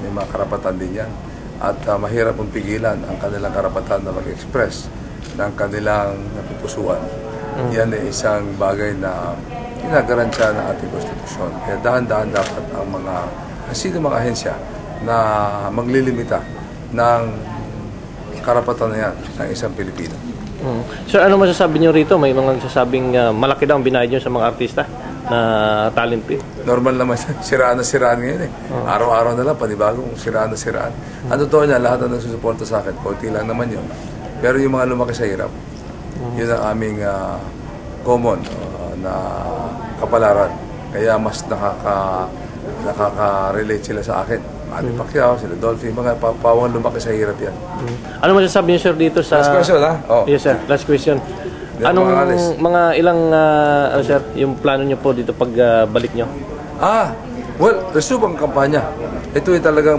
May mga karapatan din yan. At mahirap mong pigilan ang kanilang karapatan na mag-express ng kanilang napupusuan. Yan ay isang bagay na ginagaransya ng ating konstitusyon. Kaya dahan-dahan dapat ang sino mga ahensya na maglilimita ng karapatan na yan ng isang Pilipino. Sir, ano masasabi niyo rito? May mga nagsasabing malaki daw ang binayad niyo sa mga artista na talent fee. Normal naman, siraan na siraan ngayon eh. Araw-araw na lang, panibagong siraan na siraan. Ang totoo niya, lahat na nagsusuporta sa akin, konti lang naman yun. Pero yung mga lumaki sa hirap, yun ang aming common na kapalaran. Kaya mas nakaka-relate sila sa akin. Manny Pacquiao, sila Dolphy, mga pawang lumaki sa hirap yan. Ano masasabi niyo, sir, dito sa... Last question, ha? Oh. Yes, sir. Last question. Anong mga ilang, sir, yung plano niyo po dito pag balik niyo? Well, resume ang kampanya. Ito ay talagang